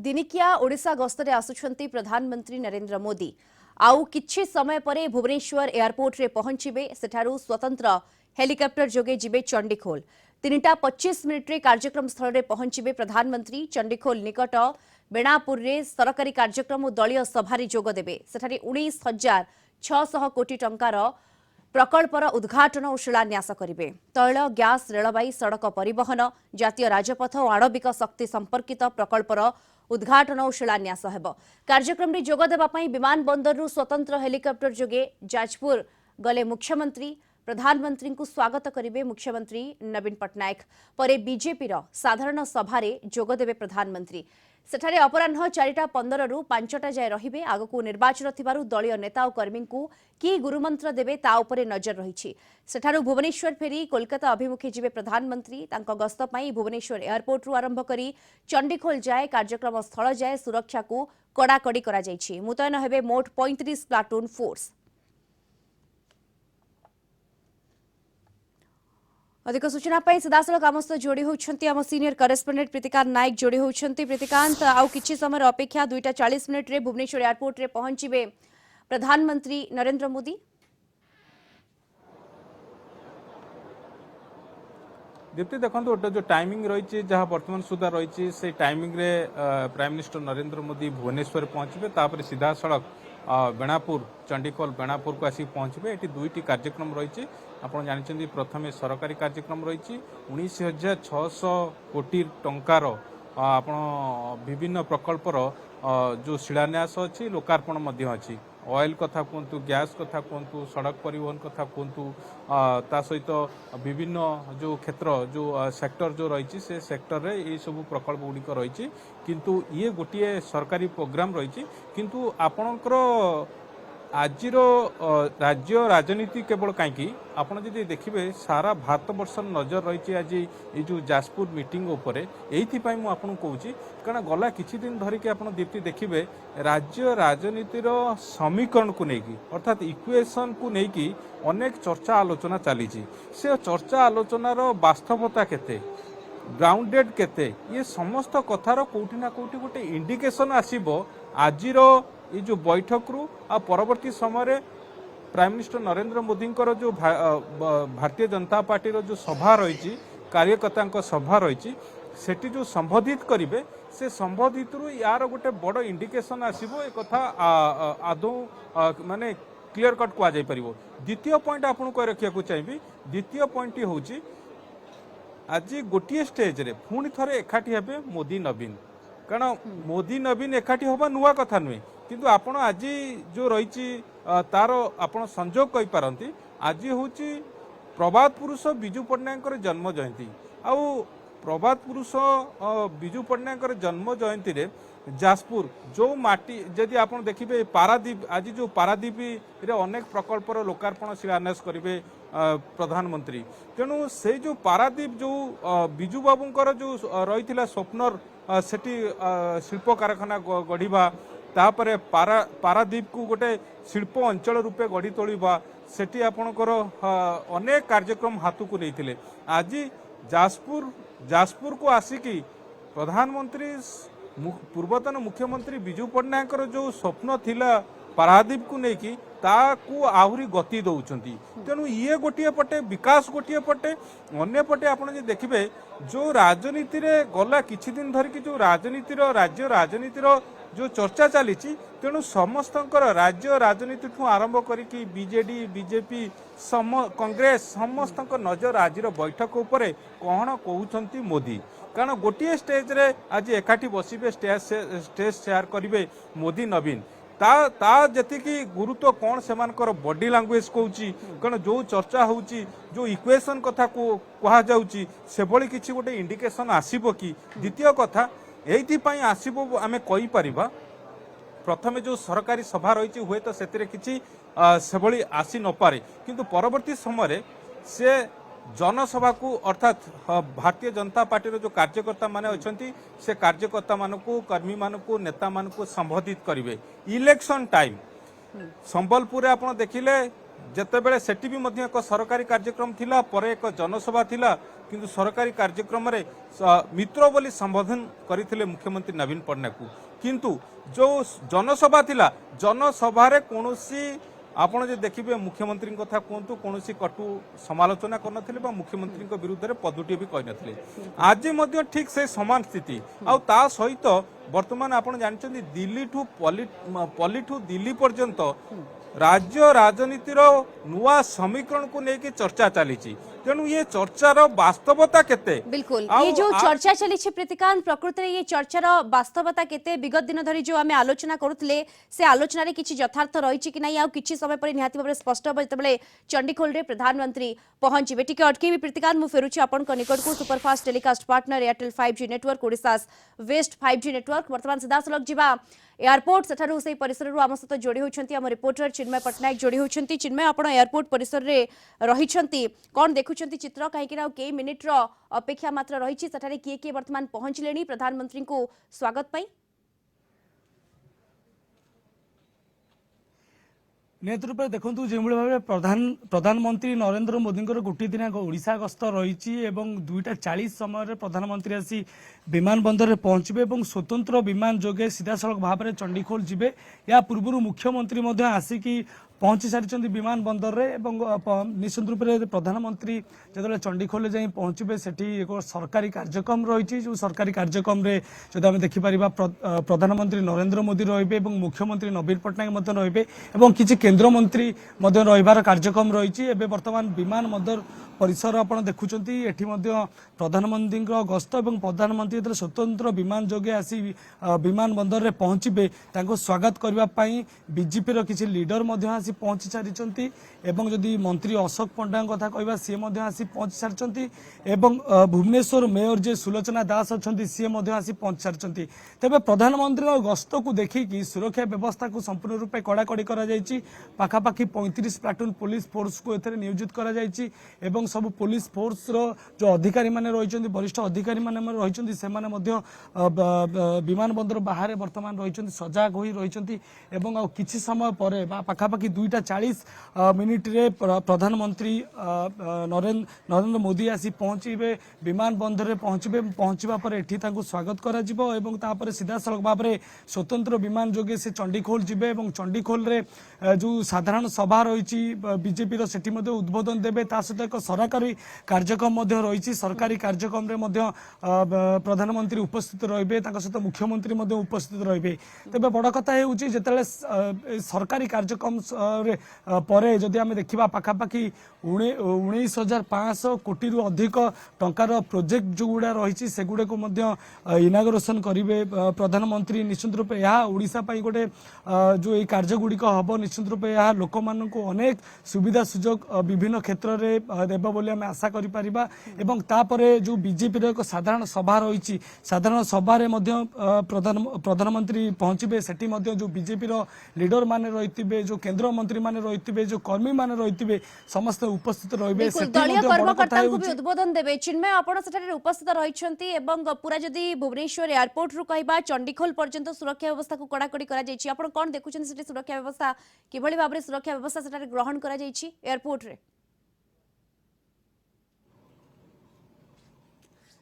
दिनिकिया ओडिशा गस्तरे आसुछंती प्रधानमंत्री नरेंद्र मोदी आउ किछि समय परे भुवनेश्वर एयरपोर्ट रे पहुंचिबे सेठारु स्वतंत्र हेलिकॉप्टर जोगे जिबे चंडीखोल 3:25 मिनिट रे कार्यक्रम स्थल रे पहुंचिबे प्रधानमंत्री चंडीखोल निकट बेणापुर रे सरकारी कार्यक्रम और दलीय सभारे जोग देबे सेठारे 19,600 कोटी टंकार प्रकल्पर उद्घाटन और शिलान्यास करेंगे। तैल गैस रेलवाई सड़क परिवहन जातीय राजपथ और आणविक शक्ति संपर्कित प्रकल्पर उद्घाटन और शिलान्यास हेब। कार्यक्रम में जोग देवाई विमान बंदर स्वतंत्र हेलिकॉप्टर जोगे जाजपुर गले मुख्यमंत्री प्रधानमंत्री को स्वागत करेंगे मुख्यमंत्री नवीन पट्टनायक परे बीजेपी साधारण सभारे जोग देवे प्रधानमंत्री सेठारे अपराह्न 4:15 रु 5टा जाए रहिबे। आगकू निर्वाचन थिबारु दलीय नेता और कर्मी को की गुरुमंत्र देवे ता उपरे नजर रही। सेठारु भुवनेश्वर फेरी कोलकाता अभिमुखे जिबे प्रधानमंत्री तांको गस्त पई भुवनेश्वर एयरपोर्ट रु आरंभ करी चंडीखोल जाए कार्यक्रम स्थल जाए सुरक्षा को कड़ाकड़ी करा जायछि। मुतयन हेबे मोट 35 प्लाटून फोर्स। अधिक सूचना सीधासल आम सहित जोड़ी होती आम सीनियर करेस्पोंडेंट प्रीतिकांत नायक जोड़ी होती। प्रीतिकांत आउ किछि समय अपेक्षा 2:40 रे भुवनेश्वर एयरपोर्ट रे पहुंचे प्रधानमंत्री नरेंद्र मोदी। दीप्ति देखो जो टाइमिंग रही जहाँ बर्तमान सुधा रही से टाइमिंग रे प्राइम मिनिस्टर नरेंद्र मोदी भुवनेश्वर पहुंचे तापर सीधा सड़क बेणापुर चंडीखोल बेणापुर को आसिक पहुंचे। ये दुईटी कार्यक्रम रही आपड़ जानते प्रथम सरकारी कार्यक्रम रही 19,600 कोटी टंकार आपण विभिन्न प्रकल्पर जो शिलान्यास अच्छी लोकार्पण अच्छी ऑयल कथा कहतु गैस कथा कहतु सड़क परिवहन कथा कहतु ता सहित विभिन्न जो क्षेत्र जो सेक्टर जो रही से सेक्टर रे ये सब प्रकल्प गुड़िक रही किंतु ये गोटे सरकारी प्रोग्राम रही किंतु आपणकर आज राज्य राजनीति केवल कहीं आपड़ जब देखिए सारा भारत वर्ष नजर रही आज ये जो जाजपुर मीटिंग उपरे यही मुझे कहूँ कारण गला किछि दिन धरिकी आप दीप्ति देखिए राज्य राजनीतिर समीकरण को लेकिन अर्थात इक्वेशन को लेकिन अनेक चर्चा आलोचना चली से चर्चा आलोचनार वास्तवता केते ग्राउंडेड केते ये समस्त कथार कोठी ना कोठी गोटे इंडिकेशन आसीबो आजिर ये जो बैठक रु आ परवर्ती समय प्राइम मिनिस्टर नरेंद्र मोदी जो भारतीय जनता पार्टी जो सभा रही कार्यकर्ता सभा रही सेठी जो संबोधित करेंगे से संबोधित रु यार गोटे बड़ इंडिकेशन आसीबो एक कथा आदौ माने क्लियर कट कह जाई परिबो। द्वितीय पॉइंट आपन को रखिया चाहिए। द्वितीय पॉइंट होची आज गोटे स्टेज रे पुणी थरे एकाठी हेबे मोदी नवीन कारण मोदी नवीन एकाठी होबा नुआ कथा नुहे किंतु आपण आज जो रही तार आपण संजोग कहि पारंती आज होची प्रभात पुरुष बिजू पट्टनायक जन्म जयंती आउ प्रभात पुरुष बिजू पट्टनायक जन्म जयंती रे जाजपुर जो माटी जदि आप देखिए पारादीप आज जो पारादीप रे अनेक प्रकल्पर लोकार्पण शिलान्यास करेंगे प्रधानमंत्री तेणु से जो पारादीप जो बिजू बाबूंकर जो रही स्वप्नर सेठी शिल्प कारखाना गढ़ा तापर पारादीप को गोटे शिल्प अंचल रूपे गढ़ी तोड़ा सेठी आपणकर अनेक कार्यक्रम हाथ को नहीं आज जाजपुर को आसिकी प्रधानमंत्री पूर्वतन मुख्यमंत्री बिजू पट्टनायक जो स्वप्न थिला पारादीप को लेकिन ताकू आहरी गति दौरान तेणु ये गोटे पटे विकास गोटे पटे अन्य पटे आप देखिए जो राजनीति रे गला किछि दिन धरिकी जो राजनीतिर राज्य राजनीतिर जो चर्चा चली तेणु समस्त राज्य राजनीति ठू आरंभ करी बीजेडी बीजेपी कांग्रेस समस्त नजर आज बैठक उपरे कौन कहते मोदी कारण गोटे स्टेज रे आज एकाठी बसबे स्टेज शेयर करेंगे मोदी नवीन ता जतिकी गुरुत्व कौन से बॉडी लैंग्वेज कहूँ कारण जो चर्चा होची जो इक्वेशन कथा कह जाऊँगी से भली किसी गोटे इंडिकेशन आसीबो कि द्वितीय कथा यही आसीबो आमे कहि परिबा प्रथमे जो सरकारी सभा रही हुए तो से किसी से भली आसी न पारे किंतु परवर्ती समय से जनसभा को अर्थात भारतीय जनता पार्टी जो कार्यकर्ता माने अछंती से कार्यकर्ता मानकू कर्मी मानकू नेता मानकू संबोधित करेंगे इलेक्शन टाइम संबलपुर आप देखिले जिते बड़े सेठी भी एक सरकारी कार्यक्रम थिला पर एक जनसभा थिला किंतु सरकारी कार्यक्रम रे मित्र बोली संबोधन करथिले मुख्यमंत्री नवीन पट्टनायक को किंतु जो जनसभा थिला जनसभा रे कोनोसी आपण जे देखिबे मुख्यमंत्री कथा कहतु कौन कटु समालोचना कर मुख्यमंत्री विरुद्ध में पदुटी भी कही आज ठीक से समान स्थिति आ सहित वर्तमान आप जानते दिल्ली ठू पल्ली ठू दिल्ली पर्यंत राज्य राजनीतिर नुआ समीकरण को लेकिन चर्चा चली तेणु ये चर्चार वास्तवता केते बिल्कुल ये जो चर्चा चली प्रीतिकांत प्रकृत में ये चर्चार वास्तवता केते विगत दिन धरी जो आम आलोचना करुले से आलोचना रे किछि यथार्थ रही कि नहीं आ किछि समय पर निहाती भाव स्पष्ट हम जिते चंडीखोल रे प्रधानमंत्री पहुंचे टिके अटकेबी प्रीतिकांत मु फेरुछि आपण निकट को superfast telecast partner Airtel 5G network Odisha best 5G network वर्तमान सीधासलख जिबा एयरपोर्ट सेठारु से परिसर आम सहित जोड़ी होती आम रिपोर्टर चिन्मय पट्टनायक जोड़ी होती चिन्मय आप एयरपोर्ट परिसर रे रही कौन देखुंत चित्र कहीं कई मिनिट्र अपेक्षा मात्र रही किए किए वर्तमान पहुंचले प्रधानमंत्री को स्वागत पाई निहत रूप देखो जो भाव प्रधानमंत्री नरेंद्र मोदी गोटे दिन ओडिशा गस्त रही 2:40 समय प्रधानमंत्री आसी विमान बंदर में पहुंचे और स्वतंत्र विमान जोगे सीधासलख भाव में चंडीखोल जिबे या पूर्व मुख्यमंत्री आसिकी पहुंची सारी विमान बंदर में निश्चित रूप से प्रधानमंत्री जो चंडीखोल जाए पहुँचे से एक सरकारी कार्यक्रम रही जो सरकारी कार्यक्रम रे जो आम देखिपर प्रधानमंत्री नरेंद्र मोदी रे मुख्यमंत्री नवीन पट्टनायक रे किसी केन्द्रमंत्री रही कार्यक्रम रही बर्तमान विमान बंदर परिसर आप देखुं एटी प्रधानमंत्री गस्त और प्रधानमंत्री जो स्वतंत्र विमान जोगे आसी विमान बंदर में पहुँचे स्वागत करने बीजेपी किसी लीडर आसी पहुँची सारी जदि मंत्री अशोक पंडा कथा कहवा सी आसी पहुँची सारी भुवनेश्वर मेयर जे सुलोचना दास अच्छा सी आसी पहुँची सारी तेज प्रधानमंत्री गस्त को देखिकी सुरक्षा व्यवस्था को संपूर्ण रूपे कड़ाकड़ी पाखापाखि 35 प्लाटून पुलिस फोर्स को एथे नियोजित करा जायछि एवं सब पुलिस फोर्स रो जो अधिकारी माने रहिछन्ति वरिष्ठ अधिकारी माने रहिछन्ति से माने मध्य विमान बंदर बाहर वर्तमान रहिछन्ति सजाग होई रहिछन्ति एवं आ किछि समय परे पाखापाखि 2:40 मिनिट रे प्रधानमंत्री नरेंद्र मोदी आसी पहुँचे विमान बंदर में पहुँचवा पर एठी तांको स्वागत करा जिवो एवं तापर सीधा सड़क भाव में स्वतंत्र विमान जोगे से चंडीखोल जिबे एवं चंडीखोल रे जो साधारण सभा रही बीजेपी सेठी उद्बोधन देवे सहित एक सरकारी कार्यक्रम रही सरकारी कार्यक्रम प्रधानमंत्री उपस्थित रे सहित मुख्यमंत्री उपस्थित रे तेज बड़ कथा होते सरकारी कार्यक्रम पर जदि आम देखा पाखापाखि 19,500 कोटी रु अधिक टंकार प्रोजेक्ट जो गुड़ा रही से गुड़े को इनागोरेसन करेंगे प्रधानमंत्री निश्चित रूप ओडिशा गोटे जो ये कार्य गुड़िक हम निश्चित रूप लोक मान अनेक सुविधा सुजोग विभिन्न क्षेत्र में देव बोली आम आशा कर जो बीजेपी एक साधारण सभा रही साधारण सभा प्रधानमंत्री पहुँचे से जो बीजेपी लीडर माने रही जो केंद्र मंत्री माने रही जो कर्मी माने रही समस्त उपस्थित रही दलीय कर्मकर्ता को भी उद्बोधन देवे चिन्मय आपण उपस्थित रही पूरा जदि भुवनेश्वर एयरपोर्ट रु कहबा चंडीखोल पर्यंत सुरक्षा व्यवस्था को कड़ाकड़ी करा जायछि आपण कोन देखुछन सेठी सुरक्षा व्यवस्था किभली भाव में सुरक्षा व्यवस्था सेठारे ग्रहण करा जायछि एयरपोर्ट रे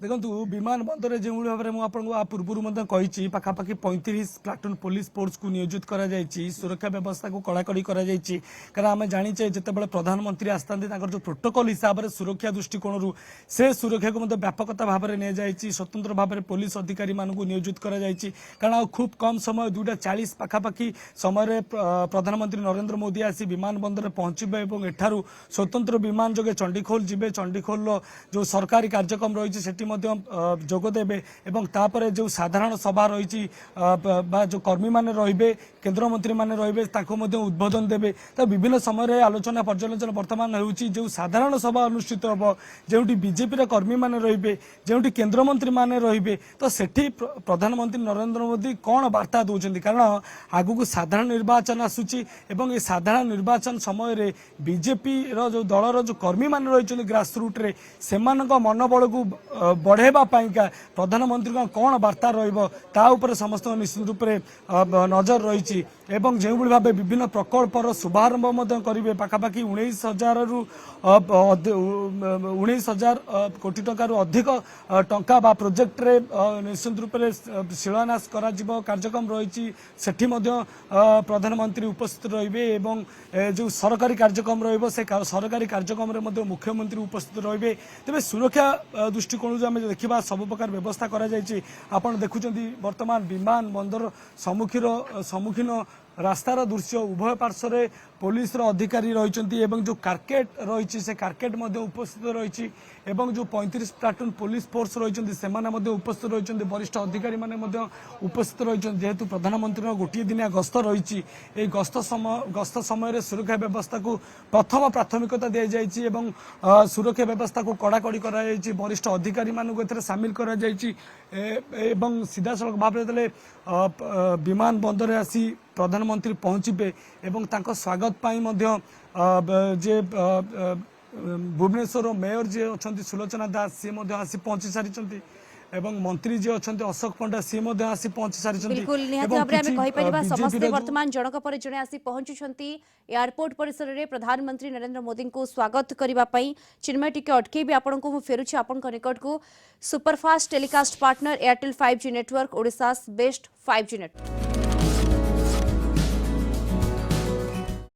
देखो विमान बंदर जो भाव में आपको पूर्व कही पाखापाखि 35 प्लाटून पुलिस फोर्स को नियोजित करा जायछि सुरक्षा व्यवस्था को कड़ाकड़ी करा जायछि कारण आम जाचे जितेबाला प्रधानमंत्री आसता जो प्रोटोकॉल हिसाब से सुरक्षा दृष्टिकोण से सुरक्षा को व्यापकता भाव में नि जायछि स्वतंत्र भाव में पुलिस अधिकारी मानक नियोजित करा जायछि कारण खूब कम समय 2:40 पाखापाखि समय प्रधानमंत्री नरेंद्र मोदी आसी विमान बंदर में पहुंचे और एठारू स्वतंत्र विमान जोगे चंडीखोल जिबे चंडीखोल जो सरकारी कार्यक्रम रही जोगदेवे एवं तापर जो साधारण सभा रही जो कर्मी माने रहिबे केंद्रमंत्री माने रहिबे उद्बोधन देवे तो विभिन्न समय आलोचना पर्यालोचना वर्तमान होउची जो साधारण सभा अनुष्ठित हम जो बीजेपी कर्मी माने रहिबे जो केंद्रमंत्री माने रहिबे तो सेठी प्रधानमंत्री नरेंद्र मोदी कौन वार्ता दौरान कारण आगु साधारण निर्वाचन आसूची एवं ये साधारण निर्वाचन समय बीजेपी जो दलर जो कर्मी माने रही ग्रासरूट रे सेमानक मनोबल को बढ़ेबा पाइका प्रधानमंत्री कौन वार्ता ता उपर समस्त निश्चित रूप से नजर रही एवं जो भाव विभिन्न प्रकल्पर शुभारंभ करेंगे पाखापाखि 19,000 रु 19,000 कोटी टंकार अधिक टंका बा प्रोजेक्ट रे निश्चित रूप से शिलान्यास करा कार्यक्रम रही सेठी प्रधानमंत्री उपस्थित रहिबे एवं जो सरकारी कार्यक्रम रहिबो से सरकारी कार्यक्रम रे मुख्यमंत्री उपस्थित रहिबे तेबे सुरक्षा दृष्टिकोण आम देखा सब प्रकार व्यवस्था करा जायछि आपण देखुचंती वर्तमान विमान बंदर सम्मुखीन रास्तार दृश्य उभय पार्श्व रे पुलिस अधिकारी रही जो कार्केट रही से कार्केट उपस्थित रही जो 35 प्लाटून पुलिस फोर्स रही से उपस्थित रही वरिष्ठ अधिकारी माने उपस्थित रही जेहेतु प्रधानमंत्री गोटे दिनिया गस्त रही गस्त समय सुरक्षा व्यवस्था को प्रथम प्राथमिकता दी जाइए सुरक्षा व्यवस्था को कड़ाकड़ी कर वरिष्ठ अधिकारी मानक सामिल कर सीधा सड़क भाव विमान बंदर आसी प्रधानमंत्री पहुँचे एवं तांको स्वागत पाई जे भुवनेश्वर मेयर जी अच्छा सुलोचना दास सी आसी पहुंची सारी एवं मंत्री जी अच्छा अशोक पंडा सी आसी पहुंची सारी बिल्कुल निहाती भाबरे आमे कहि परिबा समस्ते वर्तमान जनक पर जणे आसी पहुंचुछंती एयरपोर्ट परिसर रे प्रधानमंत्री नरेंद्र मोदी को स्वागत करबा पई चिन्मय टिके अटके भी आपन को फेरुछि आपन को निकट को superfast telecast partner Airtel 5G network Odisha's best 5G network.